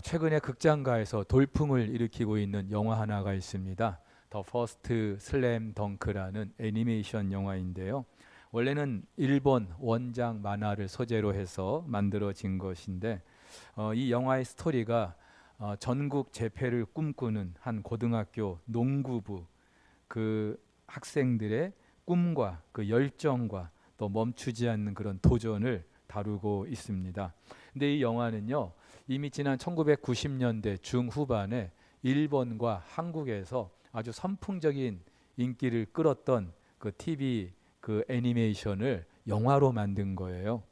최근에 극장가에서 돌풍을 일으키고 있는 영화 하나가 있습니다. 더 퍼스트 슬램 덩크라는 애니메이션 영화인데요. 원래는 일본 원작 만화를 소재로 해서 만들어진 것인데 이 영화의 스토리가 전국 재패를 꿈꾸는 한 고등학교 농구부 그 학생들의 꿈과 그 열정과 또 멈추지 않는 그런 도전을 다루고 있습니다. 근데 이 영화는요, 이미 지난 1990년대 중후반에 일본과 한국에서 아주 선풍적인 인기를 끌었던 그 TV 그 애니메이션을 영화로 만든 거예요.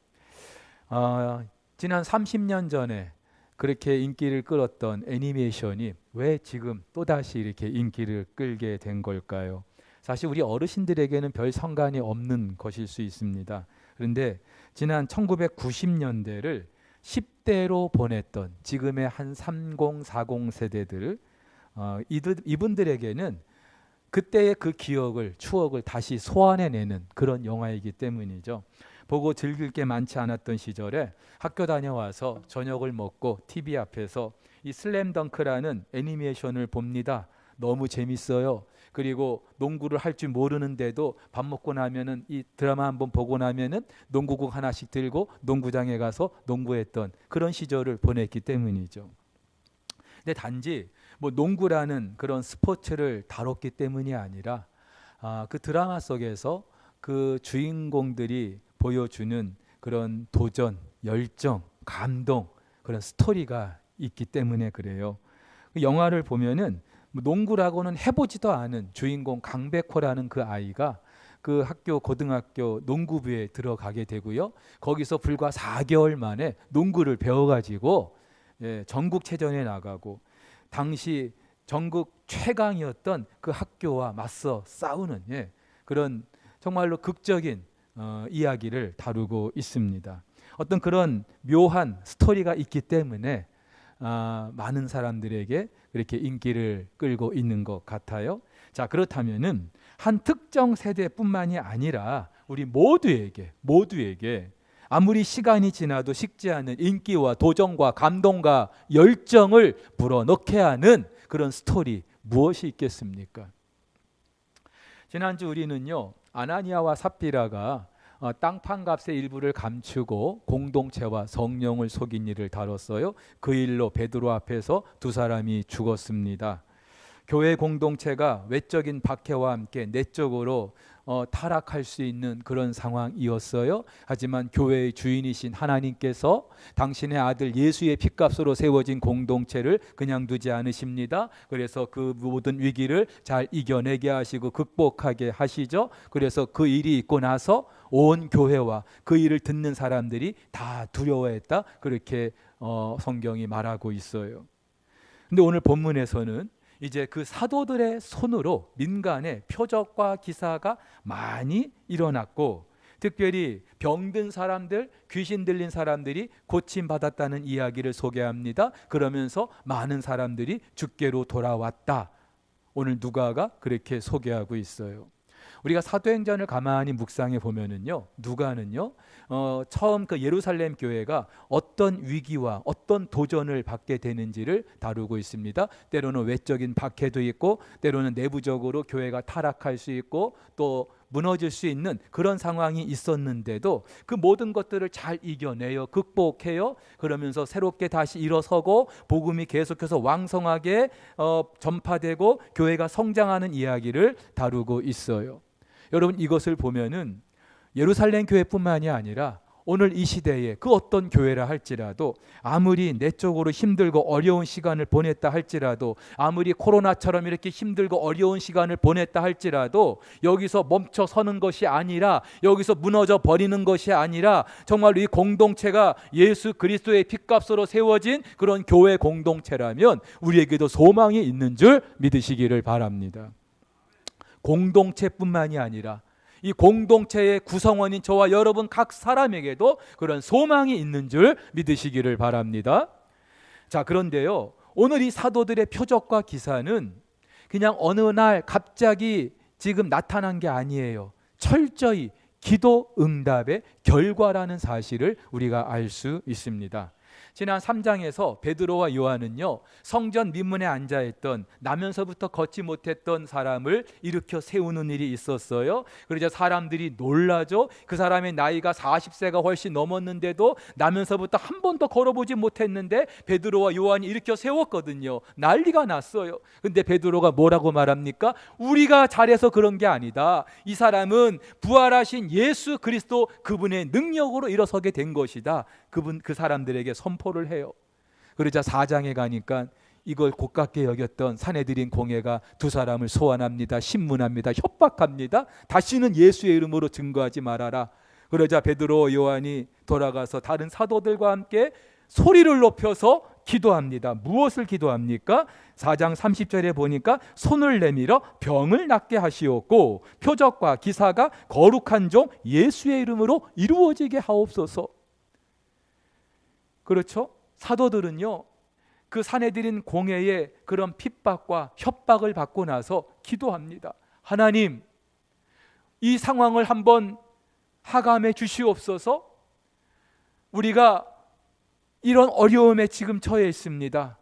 지난 30년 전에 그렇게 인기를 끌었던 애니메이션이 왜 지금 또다시 이렇게 인기를 끌게 된 걸까요? 사실 우리 어르신들에게는 별 상관이 없는 것일 수 있습니다. 그런데 지난 1990년대를 10대로 보냈던 지금의 한 30, 40 세대들 이분들에게는 그때의 그 기억을 추억을 다시 소환해내는 그런 영화이기 때문이죠. 보고 즐길 게 많지 않았던 시절에 학교 다녀와서 저녁을 먹고 TV 앞에서 이 슬램덩크라는 애니메이션을 봅니다. 너무 재밌어요. 그리고 농구를 할 줄 모르는데도 밥 먹고 나면은 이 드라마 한번 보고 나면은 농구공 하나씩 들고 농구장에 가서 농구했던 그런 시절을 보냈기 때문이죠. 근데 단지 뭐 농구라는 그런 스포츠를 다뤘기 때문이 아니라 그 드라마 속에서 그 주인공들이 보여주는 그런 도전, 열정, 감동 그런 스토리가 있기 때문에 그래요. 그 영화를 보면은 농구라고는 해보지도 않은 주인공 강백호라는 그 아이가 그 학교 고등학교 농구부에 들어가게 되고요. 거기서 불과 4개월 만에 농구를 배워가지고 전국체전에 나가고 당시 전국 최강이었던 그 학교와 맞서 싸우는 그런 정말로 극적인 이야기를 다루고 있습니다. 어떤 그런 묘한 스토리가 있기 때문에 많은 사람들에게 그렇게 인기를 끌고 있는 것 같아요. 자, 그렇다면은 한 특정 세대뿐만이 아니라 우리 모두에게 아무리 시간이 지나도 식지 않는 인기와 도전과 감동과 열정을 불어넣게 하는 그런 스토리 무엇이 있겠습니까? 지난주 우리는요, 아나니아와 삽비라가 땅판 값의 일부를 감추고 공동체와 성령을 속인 일을 다뤘어요. 그 일로 베드로 앞에서 두 사람이 죽었습니다. 교회 공동체가 외적인 박해와 함께 내적으로 타락할 수 있는 그런 상황이었어요. 하지만 교회의 주인이신 하나님께서 당신의 아들 예수의 핏값으로 세워진 공동체를 그냥 두지 않으십니다. 그래서 그 모든 위기를 잘 이겨내게 하시고 극복하게 하시죠. 그래서 그 일이 있고 나서 온 교회와 그 일을 듣는 사람들이 다 두려워했다. 그렇게 성경이 말하고 있어요. 근데 오늘 본문에서는 이제 그 사도들의 손으로 민간의 표적과 기사가 많이 일어났고 특별히 병든 사람들, 귀신 들린 사람들이 고침받았다는 이야기를 소개합니다. 그러면서 많은 사람들이 주께로 돌아왔다. 오늘 누가가 그렇게 소개하고 있어요. 우리가 사도행전을 가만히 묵상해 보면은요, 누가는요, 처음 그 예루살렘 교회가 어떤 위기와 어떤 도전을 받게 되는지를 다루고 있습니다. 때로는 외적인 박해도 있고, 때로는 내부적으로 교회가 타락할 수 있고, 또 무너질 수 있는 그런 상황이 있었는데도 그 모든 것들을 잘 이겨내요, 극복해요. 그러면서 새롭게 다시 일어서고 복음이 계속해서 왕성하게 전파되고 교회가 성장하는 이야기를 다루고 있어요. 여러분, 이것을 보면은 예루살렘 교회뿐만이 아니라 오늘 이 시대에 그 어떤 교회라 할지라도 아무리 내적으로 힘들고 어려운 시간을 보냈다 할지라도 아무리 코로나처럼 이렇게 힘들고 어려운 시간을 보냈다 할지라도 여기서 멈춰 서는 것이 아니라 여기서 무너져 버리는 것이 아니라 정말로 이 공동체가 예수 그리스도의 핏값으로 세워진 그런 교회 공동체라면 우리에게도 소망이 있는 줄 믿으시기를 바랍니다. 공동체뿐만이 아니라 이 공동체의 구성원인 저와 여러분 각 사람에게도 그런 소망이 있는 줄 믿으시기를 바랍니다. 자, 그런데요, 오늘 이 사도들의 표적과 기사는 그냥 어느 날 갑자기 지금 나타난 게 아니에요. 철저히 기도 응답의 결과라는 사실을 우리가 알 수 있습니다. 지난 3장에서 베드로와 요한은요, 성전 민문에 앉아있던 나면서부터 걷지 못했던 사람을 일으켜 세우는 일이 있었어요. 그러자 사람들이 놀라죠. 그 사람의 나이가 40세가 훨씬 넘었는데도 나면서부터 한 번도 걸어보지 못했는데 베드로와 요한이 일으켜 세웠거든요. 난리가 났어요. 근데 베드로가 뭐라고 말합니까? 우리가 잘해서 그런 게 아니다. 이 사람은 부활하신 예수 그리스도 그분의 능력으로 일어서게 된 것이다. 그 사람들에게 선포를 해요. 그러자 4장에 가니까 이걸 고깝게 여겼던 산헤드린 공회가 두 사람을 소환합니다. 신문합니다. 협박합니다. 다시는 예수의 이름으로 증거하지 말아라. 그러자 베드로 요한이 돌아가서 다른 사도들과 함께 소리를 높여서 기도합니다. 무엇을 기도합니까? 4장 30절에 보니까 손을 내밀어 병을 낫게 하시옵고 표적과 기사가 거룩한 종 예수의 이름으로 이루어지게 하옵소서. 그렇죠? 사도들은요, 그 산헤드린 공회의 그런 핍박과 협박을 받고 나서 기도합니다. 하나님, 이 상황을 한번 하감해 주시옵소서. 우리가 이런 어려움에 지금 처해 있습니다.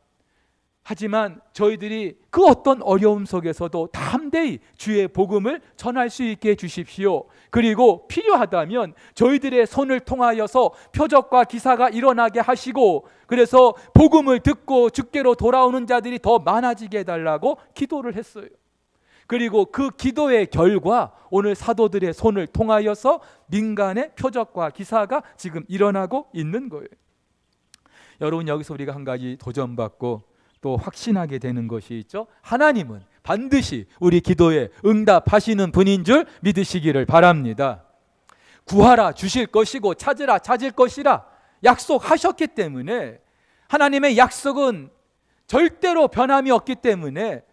하지만 저희들이 그 어떤 어려움 속에서도 담대히 주의 복음을 전할 수 있게 해주십시오. 그리고 필요하다면 저희들의 손을 통하여서 표적과 기사가 일어나게 하시고, 그래서 복음을 듣고 주께로 돌아오는 자들이 더 많아지게 해달라고 기도를 했어요. 그리고 그 기도의 결과 오늘 사도들의 손을 통하여서 민간의 표적과 기사가 지금 일어나고 있는 거예요. 여러분, 여기서 우리가 한 가지 도전받고 또 확신하게 되는 것이 있죠. 하나님은 반드시 우리 기도에 응답하시는 분인 줄 믿으시기를 바랍니다. 구하라 주실 것이고 찾으라 찾을 것이라 약속하셨기 때문에, 하나님의 약속은 절대로 변함이 없기 때문에,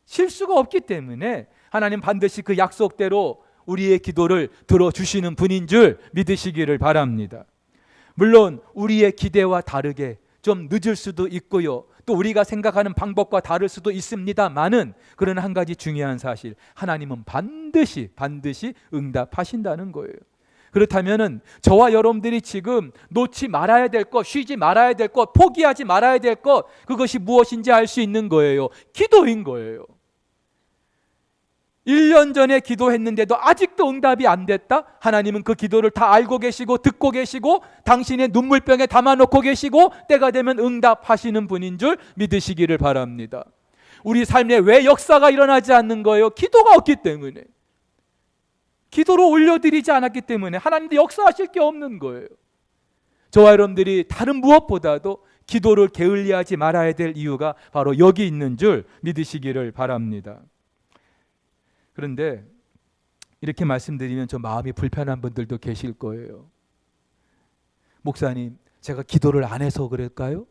실수가 없기 때문에 하나님 반드시 그 약속대로 우리의 기도를 들어주시는 분인 줄 믿으시기를 바랍니다. 물론 우리의 기대와 다르게 좀 늦을 수도 있고요, 또 우리가 생각하는 방법과 다를 수도 있습니다만은, 그러나 한 가지 중요한 사실, 하나님은 반드시 응답하신다는 거예요. 그렇다면은 저와 여러분들이 지금 놓지 말아야 될 것, 쉬지 말아야 될 것, 포기하지 말아야 될 것, 그것이 무엇인지 알 수 있는 거예요. 기도인 거예요. 1년 전에 기도했는데도 아직도 응답이 안 됐다? 하나님은 그 기도를 다 알고 계시고 듣고 계시고 당신의 눈물병에 담아놓고 계시고 때가 되면 응답하시는 분인 줄 믿으시기를 바랍니다. 우리 삶에 왜 역사가 일어나지 않는 거예요? 기도가 없기 때문에, 기도로 올려드리지 않았기 때문에 하나님도 역사하실 게 없는 거예요. 저와 여러분들이 다른 무엇보다도 기도를 게을리하지 말아야 될 이유가 바로 여기 있는 줄 믿으시기를 바랍니다. 그런데 이렇게 말씀드리면 저 마음이 불편한 분들도 계실 거예요. 목사님, 제가 기도를 안 해서 그럴까요?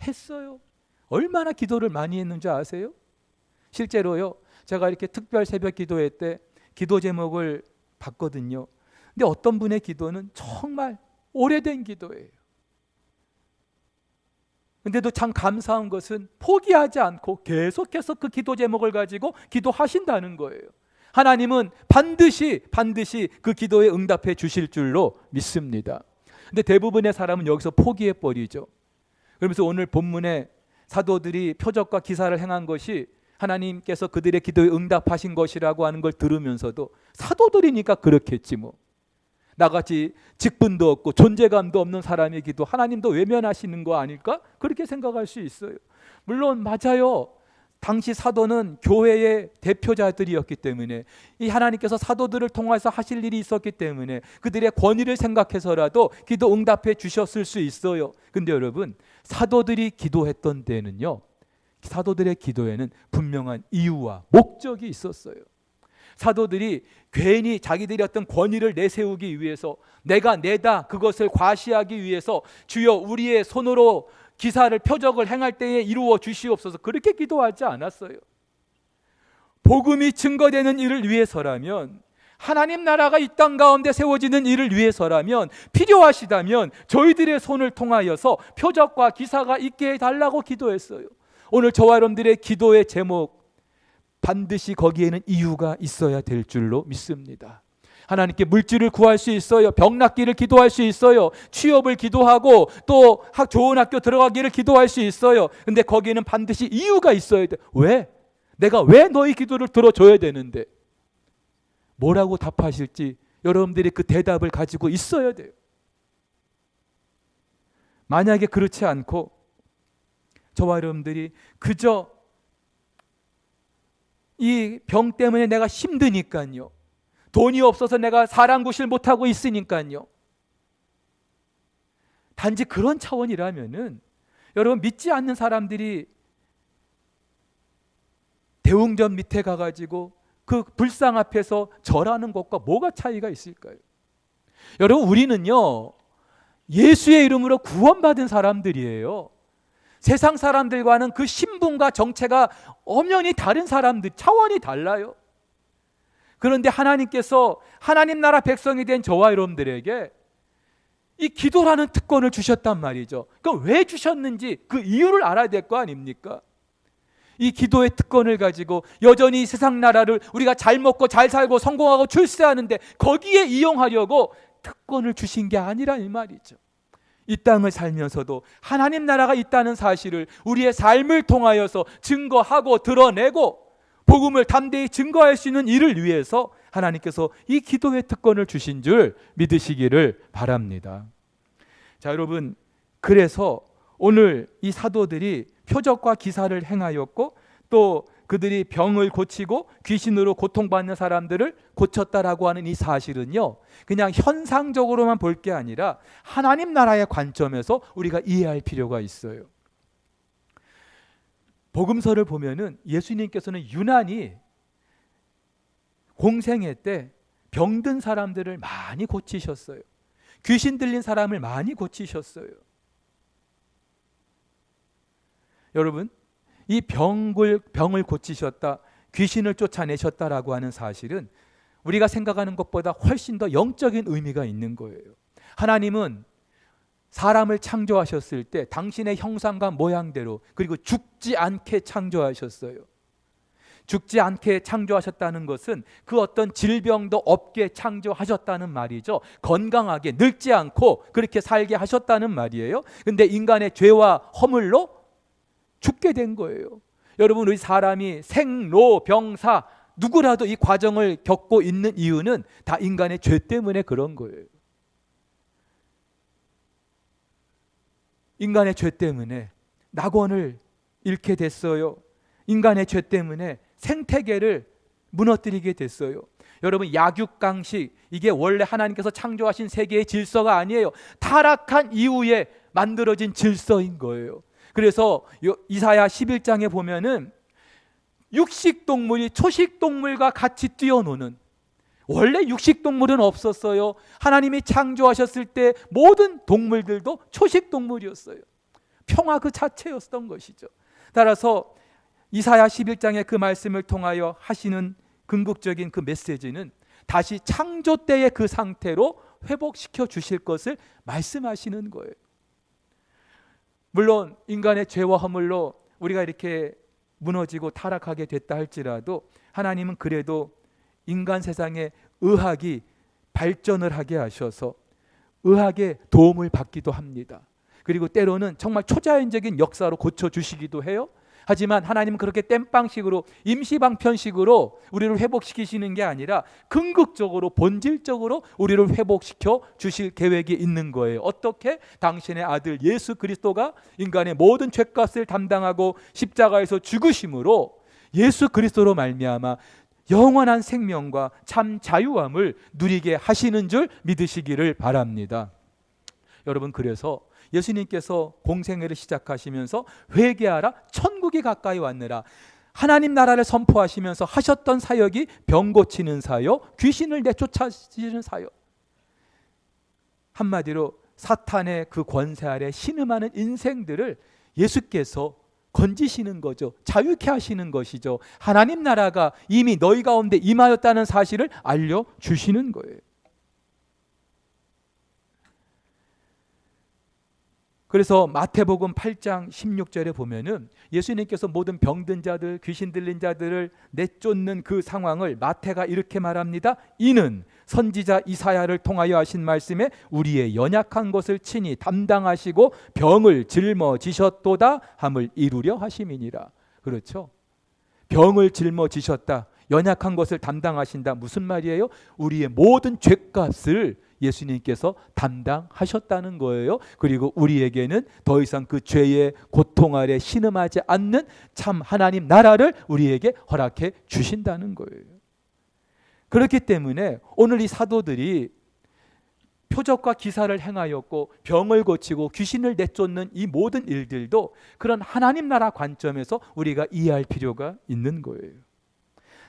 했어요. 얼마나 기도를 많이 했는지 아세요? 실제로요, 제가 이렇게 특별 새벽 기도회 때 기도 제목을 봤거든요. 근데 어떤 분의 기도는 정말 오래된 기도예요. 근데도 참 감사한 것은 포기하지 않고 계속해서 그 기도 제목을 가지고 기도하신다는 거예요. 하나님은 반드시 그 기도에 응답해 주실 줄로 믿습니다. 근데 대부분의 사람은 여기서 포기해 버리죠. 그러면서 오늘 본문에 사도들이 표적과 기사를 행한 것이 하나님께서 그들의 기도에 응답하신 것이라고 하는 걸 들으면서도 사도들이니까 그렇겠지 뭐, 나같이 직분도 없고 존재감도 없는 사람의 기도 하나님도 외면하시는 거 아닐까? 그렇게 생각할 수 있어요. 물론 맞아요. 당시 사도는 교회의 대표자들이었기 때문에, 이 하나님께서 사도들을 통해서 하실 일이 있었기 때문에 그들의 권위를 생각해서라도 기도 응답해 주셨을 수 있어요. 근데 여러분, 사도들이 기도했던 때는요, 사도들의 기도에는 분명한 이유와 목적이 있었어요. 사도들이 괜히 자기들이 어떤 권위를 내세우기 위해서, 내가 내다 그것을 과시하기 위해서 주여 우리의 손으로 기사를 표적을 행할 때에 이루어 주시옵소서 그렇게 기도하지 않았어요. 복음이 증거되는 일을 위해서라면, 하나님 나라가 이 땅 가운데 세워지는 일을 위해서라면, 필요하시다면 저희들의 손을 통하여서 표적과 기사가 있게 해달라고 기도했어요. 오늘 저와 여러분들의 기도의 제목, 반드시 거기에는 이유가 있어야 될 줄로 믿습니다. 하나님께 물질을 구할 수 있어요. 병 낫기를 기도할 수 있어요. 취업을 기도하고 또 좋은 학교 들어가기를 기도할 수 있어요. 근데 거기에는 반드시 이유가 있어야 돼. 왜? 내가 왜 너희 기도를 들어줘야 되는데? 뭐라고 답하실지 여러분들이 그 대답을 가지고 있어야 돼요. 만약에 그렇지 않고 저와 여러분들이 그저 이 병 때문에 내가 힘드니까요, 돈이 없어서 내가 사랑구실 못하고 있으니까요, 단지 그런 차원이라면은 여러분, 믿지 않는 사람들이 대웅전 밑에 가가지고 그 불상 앞에서 절하는 것과 뭐가 차이가 있을까요? 여러분, 우리는요 예수의 이름으로 구원받은 사람들이에요. 세상 사람들과는 그 신분과 정체가 엄연히 다른 사람들, 차원이 달라요. 그런데 하나님께서 하나님 나라 백성이 된 저와 여러분들에게 이 기도라는 특권을 주셨단 말이죠. 그럼 왜 주셨는지 그 이유를 알아야 될 거 아닙니까? 이 기도의 특권을 가지고 여전히 세상 나라를 우리가 잘 먹고 잘 살고 성공하고 출세하는데 거기에 이용하려고 특권을 주신 게 아니라 이 말이죠. 이 땅을 살면서도 하나님 나라가 있다는 사실을 우리의 삶을 통하여서 증거하고 드러내고 복음을 담대히 증거할 수 있는 일을 위해서 하나님께서 이 기도의 특권을 주신 줄 믿으시기를 바랍니다. 자, 여러분, 그래서 오늘 이 사도들이 표적과 기사를 행하였고 또 그들이 병을 고치고 귀신으로 고통받는 사람들을 고쳤다라고 하는 이 사실은요, 그냥 현상적으로만 볼 게 아니라 하나님 나라의 관점에서 우리가 이해할 필요가 있어요. 복음서를 보면은 예수님께서는 유난히 공생애 때 병든 사람들을 많이 고치셨어요. 귀신 들린 사람을 많이 고치셨어요. 여러분, 이 병을 고치셨다, 귀신을 쫓아내셨다라고 하는 사실은 우리가 생각하는 것보다 훨씬 더 영적인 의미가 있는 거예요. 하나님은 사람을 창조하셨을 때 당신의 형상과 모양대로, 그리고 죽지 않게 창조하셨어요. 죽지 않게 창조하셨다는 것은 그 어떤 질병도 없게 창조하셨다는 말이죠. 건강하게 늙지 않고 그렇게 살게 하셨다는 말이에요. 근데 인간의 죄와 허물로 죽게 된 거예요. 여러분, 우리 사람이 생로병사 누구라도 이 과정을 겪고 있는 이유는 다 인간의 죄 때문에 그런 거예요. 인간의 죄 때문에 낙원을 잃게 됐어요. 인간의 죄 때문에 생태계를 무너뜨리게 됐어요. 여러분, 약육강식, 이게 원래 하나님께서 창조하신 세계의 질서가 아니에요. 타락한 이후에 만들어진 질서인 거예요. 그래서 이사야 11장에 보면은 육식동물이 초식동물과 같이 뛰어노는, 원래 육식동물은 없었어요. 하나님이 창조하셨을 때 모든 동물들도 초식동물이었어요. 평화 그 자체였던 것이죠. 따라서 이사야 11장의 그 말씀을 통하여 하시는 궁극적인 그 메시지는 다시 창조 때의 그 상태로 회복시켜 주실 것을 말씀하시는 거예요. 물론 인간의 죄와 허물로 우리가 이렇게 무너지고 타락하게 됐다 할지라도 하나님은 그래도 인간 세상에 의학이 발전을 하게 하셔서 의학의 도움을 받기도 합니다. 그리고 때로는 정말 초자연적인 역사로 고쳐주시기도 해요. 하지만 하나님은 그렇게 땜빵식으로 임시방편식으로 우리를 회복시키시는 게 아니라 궁극적으로 본질적으로 우리를 회복시켜 주실 계획이 있는 거예요. 어떻게? 당신의 아들 예수 그리스도가 인간의 모든 죄값을 담당하고 십자가에서 죽으심으로 예수 그리스도로 말미암아 영원한 생명과 참 자유함을 누리게 하시는 줄 믿으시기를 바랍니다. 여러분, 그래서 예수님께서 공생애를 시작하시면서 회개하라, 천국이 가까이 왔느라, 하나님 나라를 선포하시면서 하셨던 사역이 병 고치는 사역, 귀신을 내쫓아지는 사역. 한마디로 사탄의 그 권세 아래 신음하는 인생들을 예수께서 건지시는 거죠. 자유케 하시는 것이죠. 하나님 나라가 이미 너희 가운데 임하였다는 사실을 알려주시는 거예요. 그래서 마태복음 8장 16절에 보면은 예수님께서 모든 병든 자들, 귀신 들린 자들을 내쫓는 그 상황을 마태가 이렇게 말합니다. 이는 선지자 이사야를 통하여 하신 말씀에 우리의 연약한 것을 친히 담당하시고 병을 짊어지셨도다 함을 이루려 하심이니라. 그렇죠? 병을 짊어지셨다. 연약한 것을 담당하신다. 무슨 말이에요? 우리의 모든 죄값을 예수님께서 담당하셨다는 거예요. 그리고 우리에게는 더 이상 그 죄의 고통 아래 신음하지 않는 참 하나님 나라를 우리에게 허락해 주신다는 거예요. 그렇기 때문에 오늘 이 사도들이 표적과 기사를 행하였고 병을 고치고 귀신을 내쫓는 이 모든 일들도 그런 하나님 나라 관점에서 우리가 이해할 필요가 있는 거예요.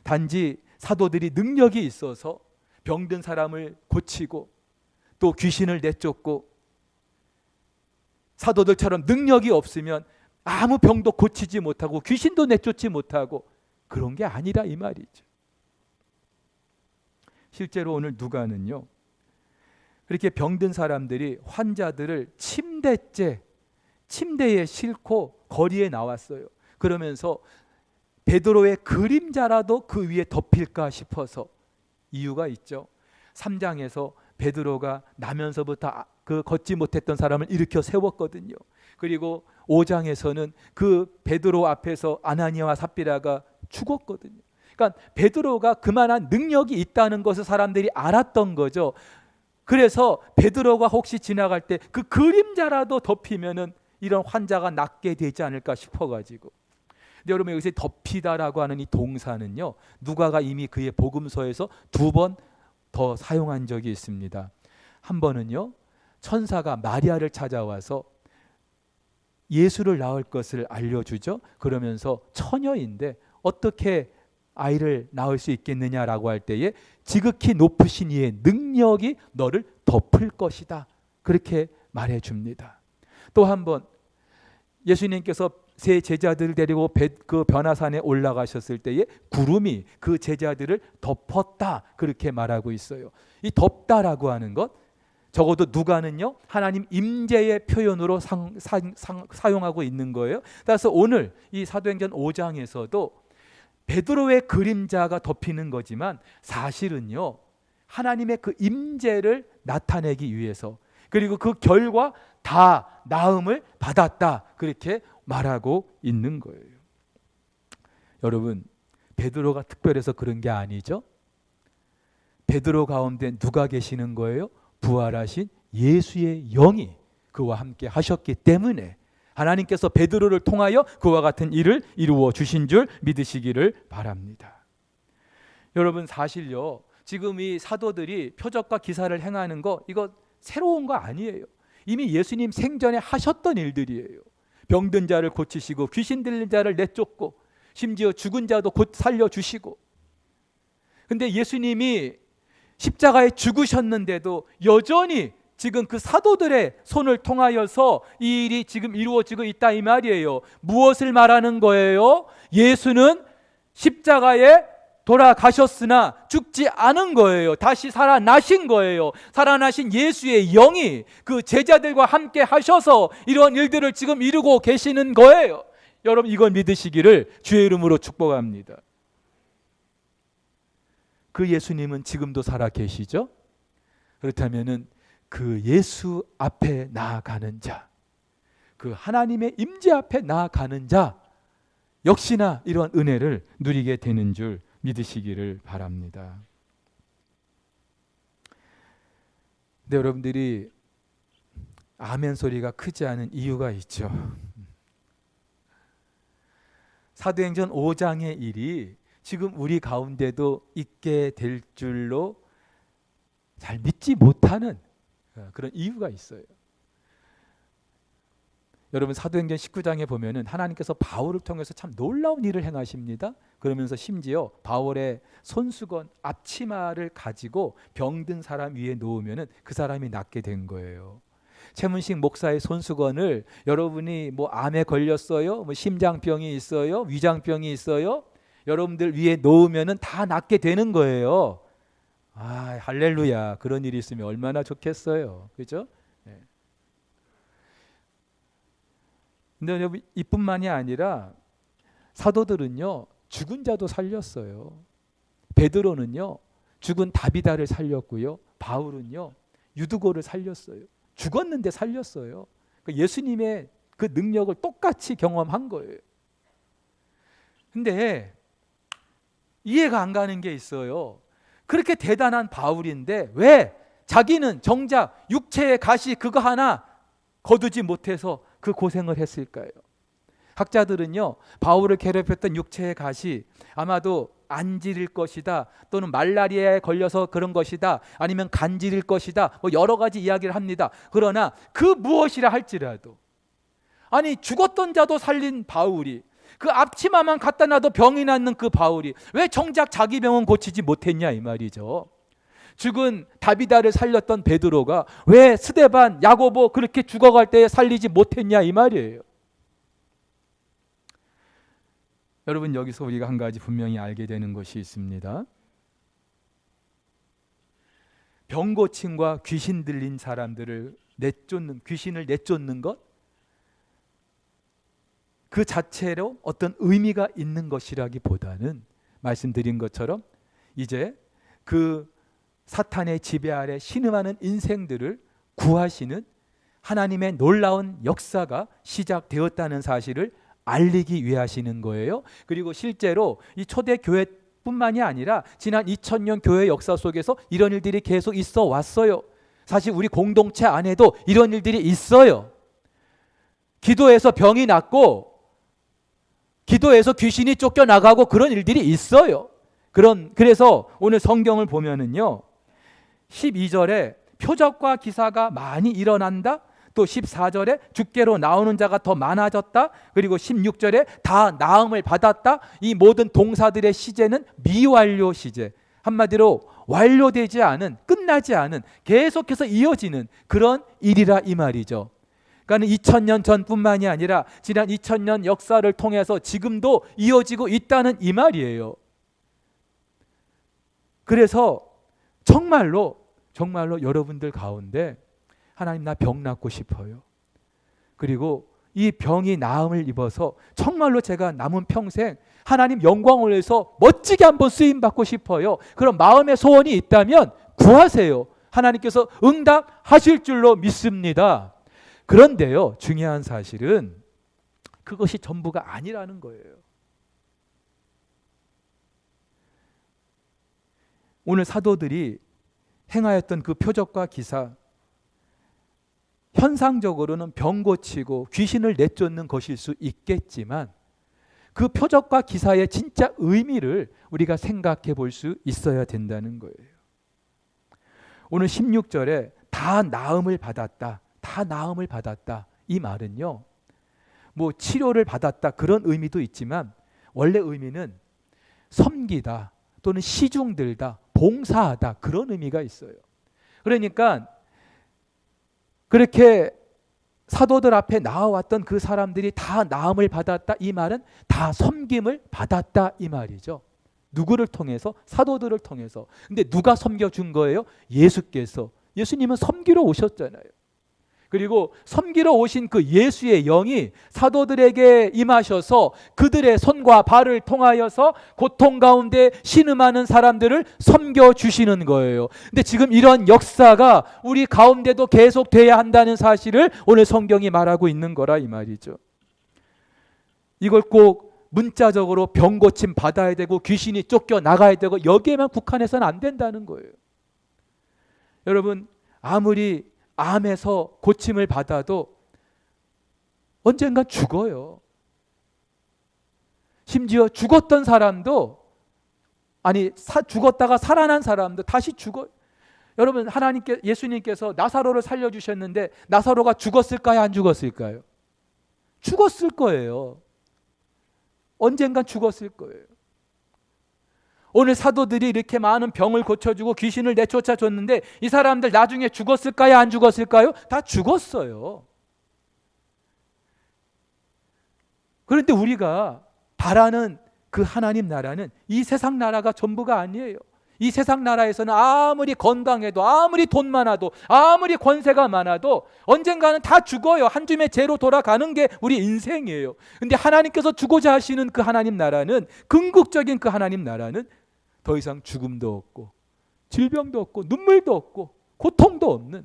단지 사도들이 능력이 있어서 병든 사람을 고치고 또 귀신을 내쫓고 사도들처럼 능력이 없으면 아무 병도 고치지 못하고 귀신도 내쫓지 못하고 그런 게 아니라 이 말이죠. 실제로 오늘 누가는요, 그렇게 병든 사람들이 환자들을 침대에 싣고 거리에 나왔어요. 그러면서 베드로의 그림자라도 그 위에 덮일까 싶어서, 이유가 있죠. 3장에서 베드로가 나면서부터 그 걷지 못했던 사람을 일으켜 세웠거든요. 그리고 5장에서는 그 베드로 앞에서 아나니아와 삽비라가 죽었거든요. 그러니까 베드로가 그만한 능력이 있다는 것을 사람들이 알았던 거죠. 그래서 베드로가 혹시 지나갈 때 그 그림자라도 덮이면은 이런 환자가 낫게 되지 않을까 싶어가지고. 근데 여러분, 여기서 덮이다라고 하는 이 동사는요, 누가가 이미 그의 복음서에서 2번 더 사용한 적이 있습니다. 한 번은요, 천사가 마리아를 찾아와서 예수를 낳을 것을 알려주죠. 그러면서 처녀인데 어떻게 아이를 낳을 수 있겠느냐라고 할 때에 지극히 높으신 이의 능력이 너를 덮을 것이다, 그렇게 말해줍니다. 또 한 번 예수님께서 세 제자들을 데리고 그 변화산에 올라가셨을 때에 구름이 그 제자들을 덮었다, 그렇게 말하고 있어요. 이 덮다라고 하는 것, 적어도 누가는요, 하나님 임재의 표현으로 사용하고 있는 거예요. 따라서 오늘 이 사도행전 5장에서도 베드로의 그림자가 덮이는 거지만 사실은요, 하나님의 그 임재를 나타내기 위해서, 그리고 그 결과 다 나음을 받았다, 그렇게 말하고 있는 거예요. 여러분, 베드로가 특별해서 그런 게 아니죠. 베드로 가운데 누가 계시는 거예요? 부활하신 예수의 영이 그와 함께 하셨기 때문에 하나님께서 베드로를 통하여 그와 같은 일을 이루어 주신 줄 믿으시기를 바랍니다. 여러분, 사실요, 지금 이 사도들이 표적과 기사를 행하는 거, 이거 새로운 거 아니에요. 이미 예수님 생전에 하셨던 일들이에요. 병든 자를 고치시고 귀신 들린 자를 내쫓고 심지어 죽은 자도 곧 살려주시고. 근데 예수님이 십자가에 죽으셨는데도 여전히 지금 그 사도들의 손을 통하여서 이 일이 지금 이루어지고 있다, 이 말이에요. 무엇을 말하는 거예요? 예수는 십자가에 돌아가셨으나 죽지 않은 거예요. 다시 살아나신 거예요. 살아나신 예수의 영이 그 제자들과 함께 하셔서 이런 일들을 지금 이루고 계시는 거예요. 여러분, 이걸 믿으시기를 주의 이름으로 축복합니다. 그 예수님은 지금도 살아 계시죠? 그렇다면은 그 예수 앞에 나아가는 자, 그 하나님의 임재 앞에 나아가는 자 역시나 이러한 은혜를 누리게 되는 줄 믿으시기를 바랍니다. 근데 여러분들이 아멘 소리가 크지 않은 이유가 있죠. 사도행전 5장의 일이 지금 우리 가운데도 있게 될 줄로 잘 믿지 못하는 그런 이유가 있어요. 여러분, 사도행전 19장에 보면은 하나님께서 바울을 통해서 참 놀라운 일을 행하십니다. 그러면서 심지어 바울의 손수건 앞치마를 가지고 병든 사람 위에 놓으면은 그 사람이 낫게 된 거예요. 최문식 목사의 손수건을 여러분이 뭐 암에 걸렸어요, 뭐 심장병이 있어요, 위장병이 있어요, 여러분들 위에 놓으면은 다 낫게 되는 거예요. 아, 할렐루야. 그런 일이 있으면 얼마나 좋겠어요. 그렇죠? 네. 근데 여러분, 이뿐만이 아니라 사도들은요 죽은 자도 살렸어요. 베드로는요 죽은 다비다를 살렸고요. 바울은요 유두고를 살렸어요. 죽었는데 살렸어요. 그러니까 예수님의 그 능력을 똑같이 경험한 거예요. 근데 이해가 안 가는 게 있어요. 그렇게 대단한 바울인데 왜 자기는 정작 육체의 가시 그거 하나 거두지 못해서 그 고생을 했을까요? 학자들은요 바울을 괴롭혔던 육체의 가시 아마도 안질일 것이다, 또는 말라리아에 걸려서 그런 것이다, 아니면 간질일 것이다, 뭐 여러 가지 이야기를 합니다. 그러나 그 무엇이라 할지라도, 아니 죽었던 자도 살린 바울이, 그 앞치마만 갖다 놔도 병이 낫는 그 바울이 왜 정작 자기 병은 고치지 못했냐 이 말이죠. 죽은 다비다를 살렸던 베드로가 왜 스데반, 야고보 그렇게 죽어갈 때 살리지 못했냐 이 말이에요. 여러분, 여기서 우리가 한 가지 분명히 알게 되는 것이 있습니다. 병 고침과 귀신 들린 사람들을 내쫓는, 귀신을 내쫓는 것, 그 자체로 어떤 의미가 있는 것이라기보다는 말씀드린 것처럼 이제 그 사탄의 지배 아래 신음하는 인생들을 구하시는 하나님의 놀라운 역사가 시작되었다는 사실을 알리기 위해 하시는 거예요. 그리고 실제로 이 초대 교회뿐만이 아니라 지난 2000년 교회 역사 속에서 이런 일들이 계속 있어 왔어요. 사실 우리 공동체 안에도 이런 일들이 있어요. 기도해서 병이 낫고 기도해서 귀신이 쫓겨나가고 그런 일들이 있어요. 그래서 오늘 성경을 보면은요 12절에 표적과 기사가 많이 일어난다, 또 14절에 주께로 나오는 자가 더 많아졌다, 그리고 16절에 다 나음을 받았다. 이 모든 동사들의 시제는 미완료 시제, 한마디로 완료되지 않은, 끝나지 않은, 계속해서 이어지는 그런 일이라 이 말이죠. 그러니까 2000년 전뿐만이 아니라 지난 2000년 역사를 통해서 지금도 이어지고 있다는 이 말이에요. 그래서 정말로 여러분들 가운데 하나님 나 병 낫고 싶어요. 그리고 이 병이 나음을 입어서 정말로 제가 남은 평생 하나님 영광을 위해서 멋지게 한번 쓰임 받고 싶어요. 그런 마음의 소원이 있다면 구하세요. 하나님께서 응답하실 줄로 믿습니다. 그런데요, 중요한 사실은 그것이 전부가 아니라는 거예요. 오늘 사도들이 행하였던 그 표적과 기사, 현상적으로는 병 고치고 귀신을 내쫓는 것일 수 있겠지만 그 표적과 기사의 진짜 의미를 우리가 생각해 볼 수 있어야 된다는 거예요. 오늘 16절에 다 나음을 받았다, 다 나음을 받았다, 이 말은요 뭐 치료를 받았다 그런 의미도 있지만 원래 의미는 섬기다 또는 시중들다, 봉사하다 그런 의미가 있어요. 그러니까 그렇게 사도들 앞에 나와왔던 그 사람들이 다 나음을 받았다, 이 말은 다 섬김을 받았다 이 말이죠. 누구를 통해서? 사도들을 통해서. 근데 누가 섬겨준 거예요? 예수께서. 예수님은 섬기러 오셨잖아요. 그리고 섬기러 오신 그 예수의 영이 사도들에게 임하셔서 그들의 손과 발을 통하여서 고통 가운데 신음하는 사람들을 섬겨주시는 거예요. 근데 지금 이런 역사가 우리 가운데도 계속돼야 한다는 사실을 오늘 성경이 말하고 있는 거라 이 말이죠. 이걸 꼭 문자적으로 병 고침 받아야 되고 귀신이 쫓겨나가야 되고 여기에만 국한해서는 안 된다는 거예요. 여러분, 아무리 암에서 고침을 받아도 언젠가 죽어요. 심지어 죽었던 사람도, 죽었다가 살아난 사람도 다시 죽어요. 여러분, 예수님께서 나사로를 살려주셨는데 나사로가 죽었을까요? 안 죽었을까요? 죽었을 거예요. 언젠간 죽었을 거예요. 오늘 사도들이 이렇게 많은 병을 고쳐주고 귀신을 내쫓아줬는데 이 사람들 나중에 죽었을까요? 안 죽었을까요? 다 죽었어요. 그런데 우리가 바라는 그 하나님 나라는 이 세상 나라가 전부가 아니에요. 이 세상 나라에서는 아무리 건강해도, 아무리 돈 많아도, 아무리 권세가 많아도 언젠가는 다 죽어요. 한 줌의 재로 돌아가는 게 우리 인생이에요. 근데 하나님께서 주고자 하시는 그 하나님 나라는, 궁극적인 그 하나님 나라는 더 이상 죽음도 없고 질병도 없고 눈물도 없고 고통도 없는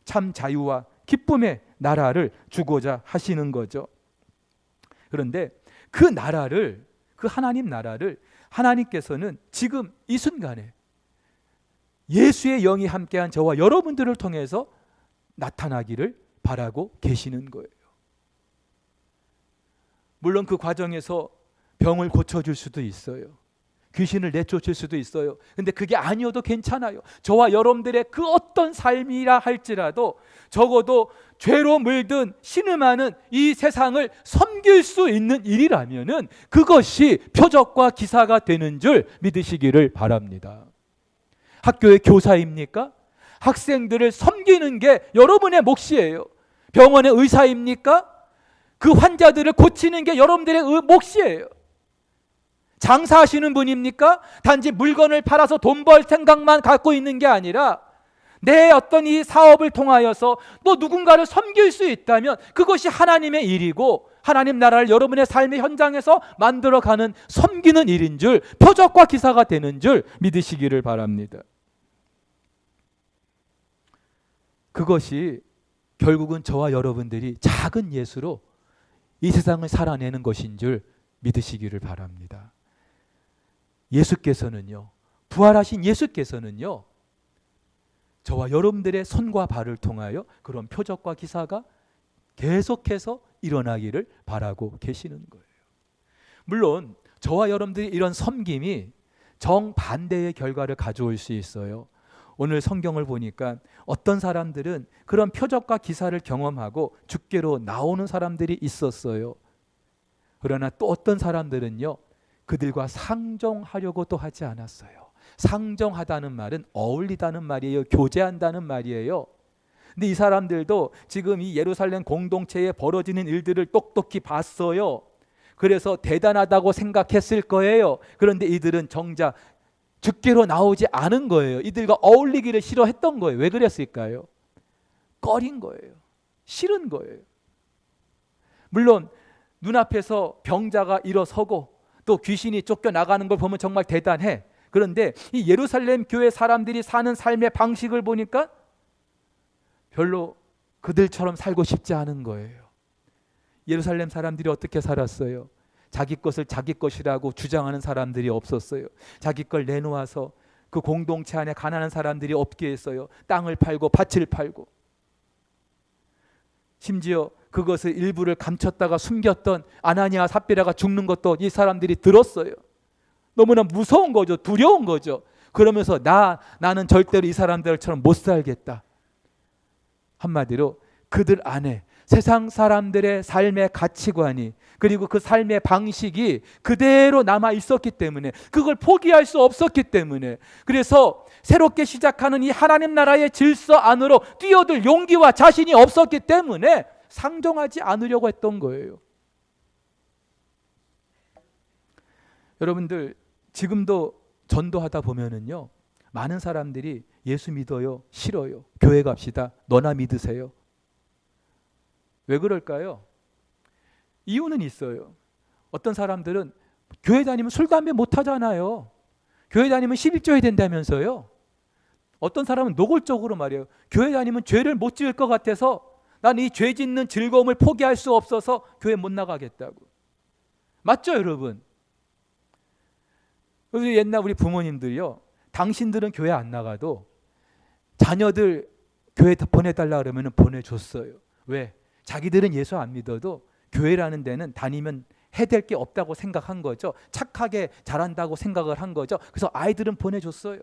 참 자유와 기쁨의 나라를 주고자 하시는 거죠. 그런데 그 나라를, 그 하나님 나라를 하나님께서는 지금 이 순간에 예수의 영이 함께한 저와 여러분들을 통해서 나타나기를 바라고 계시는 거예요. 물론 그 과정에서 병을 고쳐줄 수도 있어요. 귀신을 내쫓을 수도 있어요. 근데 그게 아니어도 괜찮아요. 저와 여러분들의 그 어떤 삶이라 할지라도 적어도 죄로 물든 신음하는 이 세상을 섬길 수 있는 일이라면은 그것이 표적과 기사가 되는 줄 믿으시기를 바랍니다. 학교의 교사입니까? 학생들을 섬기는 게 여러분의 몫이에요. 병원의 의사입니까? 그 환자들을 고치는 게 여러분들의 몫이에요. 장사하시는 분입니까? 단지 물건을 팔아서 돈 벌 생각만 갖고 있는 게 아니라 내 어떤 이 사업을 통하여서 또 누군가를 섬길 수 있다면 그것이 하나님의 일이고 하나님 나라를 여러분의 삶의 현장에서 만들어가는 섬기는 일인 줄, 표적과 기사가 되는 줄 믿으시기를 바랍니다. 그것이 결국은 저와 여러분들이 작은 예수로 이 세상을 살아내는 것인 줄 믿으시기를 바랍니다. 예수께서는요, 부활하신 예수께서는요, 저와 여러분들의 손과 발을 통하여 그런 표적과 기사가 계속해서 일어나기를 바라고 계시는 거예요. 물론 저와 여러분들이 이런 섬김이 정반대의 결과를 가져올 수 있어요. 오늘 성경을 보니까 어떤 사람들은 그런 표적과 기사를 경험하고 죽게로 나오는 사람들이 있었어요. 그러나 또 어떤 사람들은요, 그들과 상종하려고도 하지 않았어요. 상종하다는 말은 어울리다는 말이에요. 교제한다는 말이에요. 근데 이 사람들도 지금 이 예루살렘 공동체에 벌어지는 일들을 똑똑히 봤어요. 그래서 대단하다고 생각했을 거예요. 그런데 이들은 정작 죽게로 나오지 않은 거예요. 이들과 어울리기를 싫어했던 거예요. 왜 그랬을까요? 꺼린 거예요. 싫은 거예요. 물론 눈앞에서 병자가 일어서고 또 귀신이 쫓겨나가는 걸 보면 정말 대단해. 그런데 이 예루살렘 교회 사람들이 사는 삶의 방식을 보니까 별로 그들처럼 살고 싶지 않은 거예요. 예루살렘 사람들이 어떻게 살았어요? 자기 것을 자기 것이라고 주장하는 사람들이 없었어요. 자기 걸 내놓아서 그 공동체 안에 가난한 사람들이 없게 했어요. 땅을 팔고 밭을 팔고. 심지어 그것을 일부를 감췄다가 숨겼던 아나니아 삽비라가 죽는 것도 이 사람들이 들었어요. 너무나 무서운 거죠. 두려운 거죠. 그러면서 나는 절대로 이 사람들처럼 못 살겠다. 한마디로 그들 안에 세상 사람들의 삶의 가치관이, 그리고 그 삶의 방식이 그대로 남아 있었기 때문에, 그걸 포기할 수 없었기 때문에, 그래서 새롭게 시작하는 이 하나님 나라의 질서 안으로 뛰어들 용기와 자신이 없었기 때문에 상종하지 않으려고 했던 거예요. 여러분들 지금도 전도하다 보면은요, 많은 사람들이 예수 믿어요, 싫어요, 교회 갑시다, 너나 믿으세요. 왜 그럴까요? 이유는 있어요. 어떤 사람들은 교회 다니면 술, 담배 못 하잖아요. 교회 다니면 11조해야 된다면서요. 어떤 사람은 노골적으로 말해요. 교회 다니면 죄를 못 지을 것 같아서 난 이 죄 짓는 즐거움을 포기할 수 없어서 교회 못 나가겠다고. 맞죠, 여러분? 그래서 옛날 우리 부모님들요, 당신들은 교회 안 나가도 자녀들 교회 보내달라 그러면 보내줬어요. 왜? 자기들은 예수 안 믿어도 교회라는 데는 다니면 해될 게 없다고 생각한 거죠. 착하게 잘한다고 생각을 한 거죠. 그래서 아이들은 보내줬어요.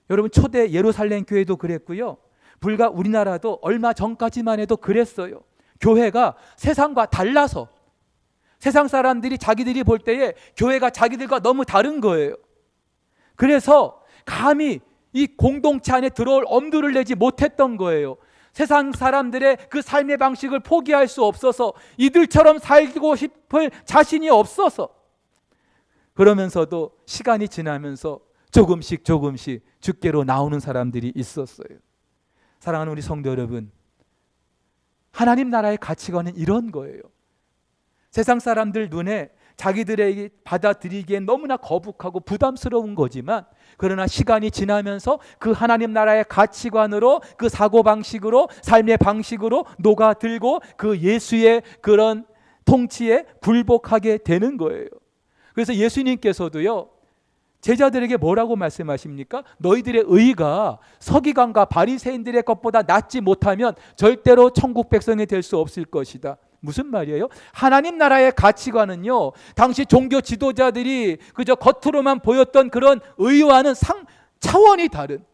여러분, 초대 예루살렘 교회도 그랬고요. 불과 우리나라도 얼마 전까지만 해도 그랬어요. 교회가 세상과 달라서, 세상 사람들이 자기들이 볼 때에 교회가 자기들과 너무 다른 거예요. 그래서 감히 이 공동체 안에 들어올 엄두를 내지 못했던 거예요. 세상 사람들의 그 삶의 방식을 포기할 수 없어서, 이들처럼 살고 싶을 자신이 없어서. 그러면서도 시간이 지나면서 조금씩 조금씩 주께로 나오는 사람들이 있었어요. 사랑하는 우리 성도 여러분, 하나님 나라의 가치관은 이런 거예요. 세상 사람들 눈에 자기들에게 받아들이기엔 너무나 거북하고 부담스러운 거지만, 그러나 시간이 지나면서 그 하나님 나라의 가치관으로, 그 사고방식으로, 삶의 방식으로 녹아들고 그 예수의 그런 통치에 굴복하게 되는 거예요. 그래서 예수님께서도요, 제자들에게 뭐라고 말씀하십니까? 너희들의 의가 서기관과 바리새인들의 것보다 낫지 못하면 절대로 천국 백성이 될 수 없을 것이다. 무슨 말이에요? 하나님 나라의 가치관은요, 당시 종교 지도자들이 그저 겉으로만 보였던 그런 의와는 차원이 다른,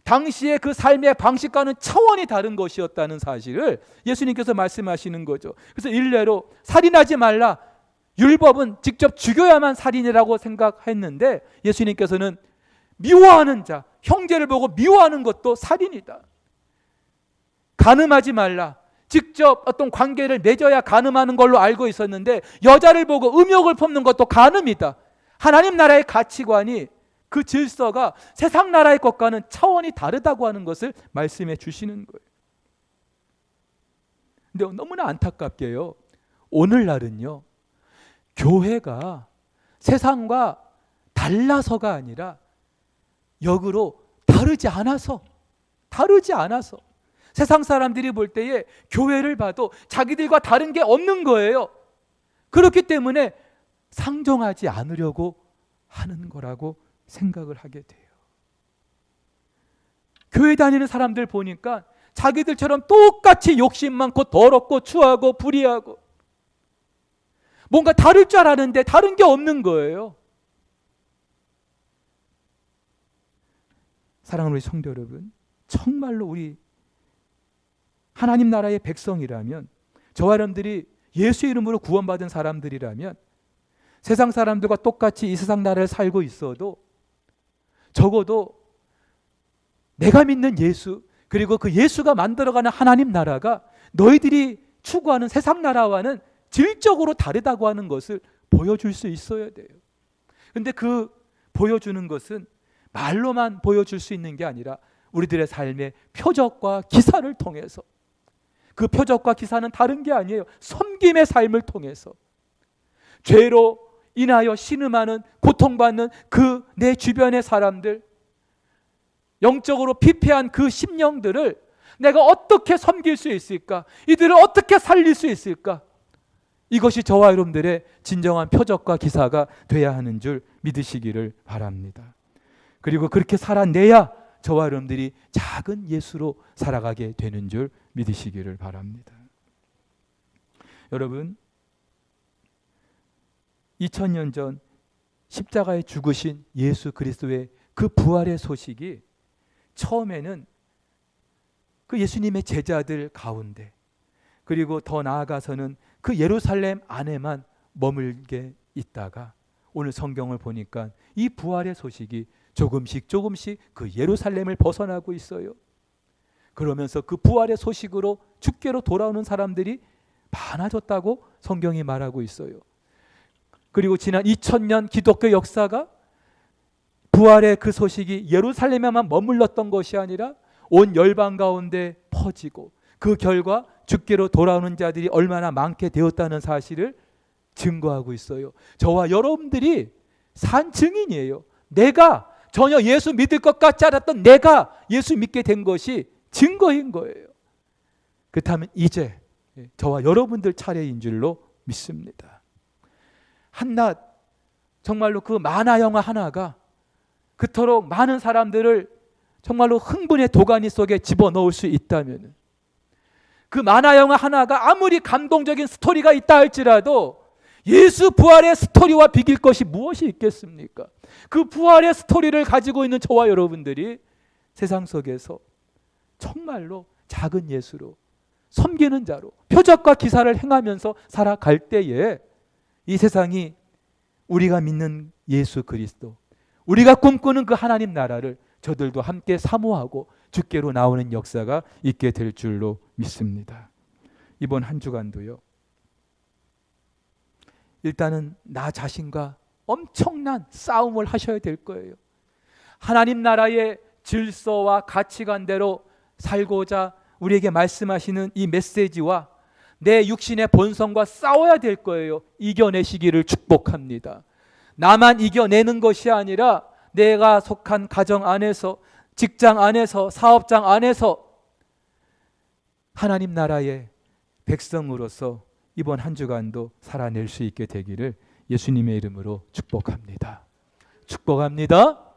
당시의 그 삶의 방식과는 차원이 다른 것이었다는 사실을 예수님께서 말씀하시는 거죠. 그래서 일례로 살인하지 말라, 율법은 직접 죽여야만 살인이라고 생각했는데, 예수님께서는 미워하는 자, 형제를 보고 미워하는 것도 살인이다. 간음하지 말라, 직접 어떤 관계를 맺어야 간음하는 걸로 알고 있었는데 여자를 보고 음욕을 품는 것도 간음이다. 하나님 나라의 가치관이, 그 질서가 세상 나라의 것과는 차원이 다르다고 하는 것을 말씀해 주시는 거예요. 근데 너무나 안타깝게요, 오늘날은요, 교회가 세상과 달라서가 아니라 역으로 다르지 않아서 세상 사람들이 볼 때에 교회를 봐도 자기들과 다른 게 없는 거예요. 그렇기 때문에 상종하지 않으려고 하는 거라고 생각을 하게 돼요. 교회 다니는 사람들 보니까 자기들처럼 똑같이 욕심 많고 더럽고 추하고 불의하고 뭔가 다를 줄 알았는데 다른 게 없는 거예요. 사랑하는 우리 성도 여러분, 정말로 우리 하나님 나라의 백성이라면, 저와 여러분들이 예수 이름으로 구원받은 사람들이라면, 세상 사람들과 똑같이 이 세상 나라를 살고 있어도 적어도 내가 믿는 예수, 그리고 그 예수가 만들어가는 하나님 나라가 너희들이 추구하는 세상 나라와는 질적으로 다르다고 하는 것을 보여줄 수 있어야 돼요. 그런데 그 보여주는 것은 말로만 보여줄 수 있는 게 아니라 우리들의 삶의 표적과 기사를 통해서, 그 표적과 기사는 다른 게 아니에요. 섬김의 삶을 통해서, 죄로 인하여 신음하는, 고통받는 그 내 주변의 사람들, 영적으로 피폐한 그 심령들을 내가 어떻게 섬길 수 있을까? 이들을 어떻게 살릴 수 있을까? 이것이 저와 여러분들의 진정한 표적과 기사가 돼야 하는 줄 믿으시기를 바랍니다. 그리고 그렇게 살아내야 저와 여러분들이 작은 예수로 살아가게 되는 줄 믿으시기를 바랍니다. 여러분, 2000년 전 십자가에 죽으신 예수 그리스도의 그 부활의 소식이 처음에는 그 예수님의 제자들 가운데, 그리고 더 나아가서는 그 예루살렘 안에만 머물게 있다가 오늘 성경을 보니까 이 부활의 소식이 조금씩 그 예루살렘을 벗어나고 있어요. 그러면서 그 부활의 소식으로 주께로 돌아오는 사람들이 많아졌다고 성경이 말하고 있어요. 그리고 지난 2000년 기독교 역사가 부활의 그 소식이 예루살렘에만 머물렀던 것이 아니라 온 열방 가운데 퍼지고, 그 결과 주께로 돌아오는 자들이 얼마나 많게 되었다는 사실을 증거하고 있어요. 저와 여러분들이 산 증인이에요. 내가 전혀 예수 믿을 것 같지 않았던 내가 예수 믿게 된 것이 증거인 거예요. 그렇다면 이제 저와 여러분들 차례인 줄로 믿습니다. 한낱 정말로 그 만화 영화 하나가 그토록 많은 사람들을 정말로 흥분의 도가니 속에 집어넣을 수 있다면, 그 만화 영화 하나가 아무리 감동적인 스토리가 있다 할지라도 예수 부활의 스토리와 비길 것이 무엇이 있겠습니까? 그 부활의 스토리를 가지고 있는 저와 여러분들이 세상 속에서 정말로 작은 예수로, 섬기는 자로, 표적과 기사를 행하면서 살아갈 때에 이 세상이 우리가 믿는 예수 그리스도, 우리가 꿈꾸는 그 하나님 나라를 저들도 함께 사모하고 주께로 나오는 역사가 있게 될 줄로 믿습니다. 이번 한 주간도요, 일단은 나 자신과 엄청난 싸움을 하셔야 될 거예요. 하나님 나라의 질서와 가치관대로 살고자 우리에게 말씀하시는 이 메시지와 내 육신의 본성과 싸워야 될 거예요. 이겨내시기를 축복합니다. 나만 이겨내는 것이 아니라 내가 속한 가정 안에서, 직장 안에서, 사업장 안에서 하나님 나라의 백성으로서 이번 한 주간도 살아낼 수 있게 되기를 예수님의 이름으로 축복합니다. 축복합니다.